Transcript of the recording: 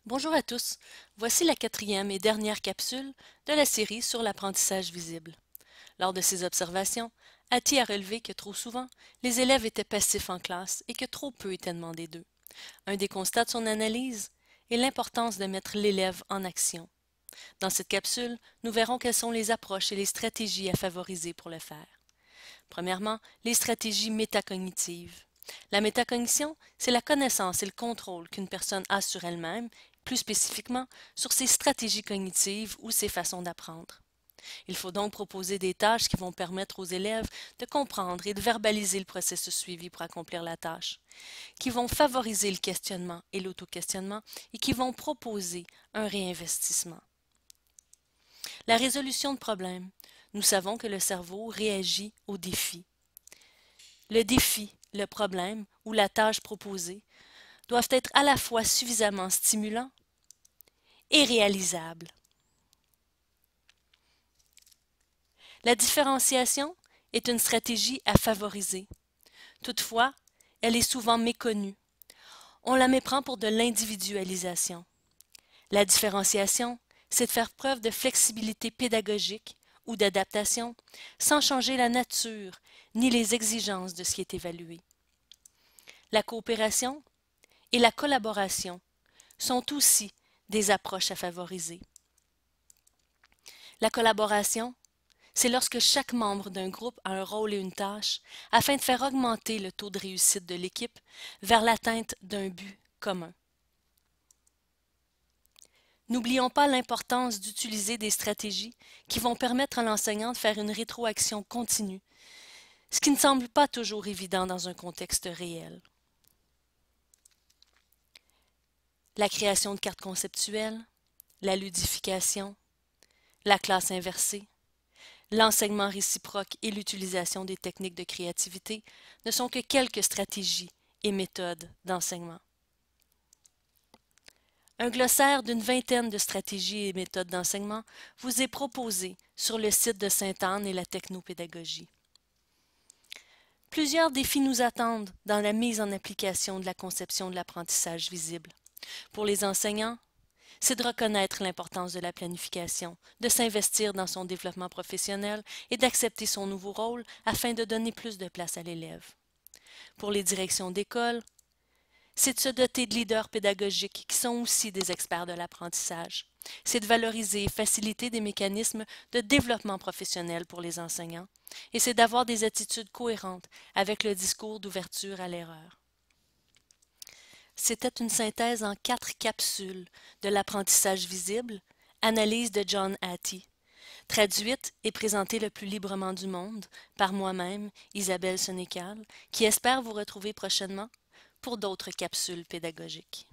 Bonjour à tous, voici la quatrième et dernière capsule de la série sur l'apprentissage visible. Lors de ses observations, Hattie a relevé que trop souvent, les élèves étaient passifs en classe et que trop peu était demandé d'eux. Un des constats de son analyse est l'importance de mettre l'élève en action. Dans cette capsule, nous verrons quelles sont les approches et les stratégies à favoriser pour le faire. Premièrement, les stratégies métacognitives. La métacognition, c'est la connaissance et le contrôle qu'une personne a sur elle-même, plus spécifiquement sur ses stratégies cognitives ou ses façons d'apprendre. Il faut donc proposer des tâches qui vont permettre aux élèves de comprendre et de verbaliser le processus suivi pour accomplir la tâche, qui vont favoriser le questionnement et l'auto-questionnement et qui vont proposer un réinvestissement. La résolution de problèmes. Nous savons que le cerveau réagit aux défis. Le défi, le problème ou la tâche proposée doivent être à la fois suffisamment stimulants et réalisables. La différenciation est une stratégie à favoriser. Toutefois, elle est souvent méconnue. On la méprend pour de l'individualisation. La différenciation, c'est de faire preuve de flexibilité pédagogique ou d'adaptation sans changer la nature ni les exigences de ce qui est évalué. La coopération et la collaboration sont aussi des approches à favoriser. La collaboration, c'est lorsque chaque membre d'un groupe a un rôle et une tâche afin de faire augmenter le taux de réussite de l'équipe vers l'atteinte d'un but commun. N'oublions pas l'importance d'utiliser des stratégies qui vont permettre à l'enseignant de faire une rétroaction continue, ce qui ne semble pas toujours évident dans un contexte réel. La création de cartes conceptuelles, la ludification, la classe inversée, l'enseignement réciproque et l'utilisation des techniques de créativité ne sont que quelques stratégies et méthodes d'enseignement. Un glossaire d'une vingtaine de stratégies et méthodes d'enseignement vous est proposé sur le site de Sainte-Anne et la technopédagogie. Plusieurs défis nous attendent dans la mise en application de la conception de l'apprentissage visible. Pour les enseignants, c'est de reconnaître l'importance de la planification, de s'investir dans son développement professionnel et d'accepter son nouveau rôle afin de donner plus de place à l'élève. Pour les directions d'école, c'est de se doter de leaders pédagogiques qui sont aussi des experts de l'apprentissage. C'est de valoriser et faciliter des mécanismes de développement professionnel pour les enseignants. Et c'est d'avoir des attitudes cohérentes avec le discours d'ouverture à l'erreur. C'était une synthèse en 4 capsules de l'apprentissage visible, analyse de John Hattie, traduite et présentée le plus librement du monde par moi-même, Isabelle Sénécal, qui espère vous retrouver prochainement pour d'autres capsules pédagogiques.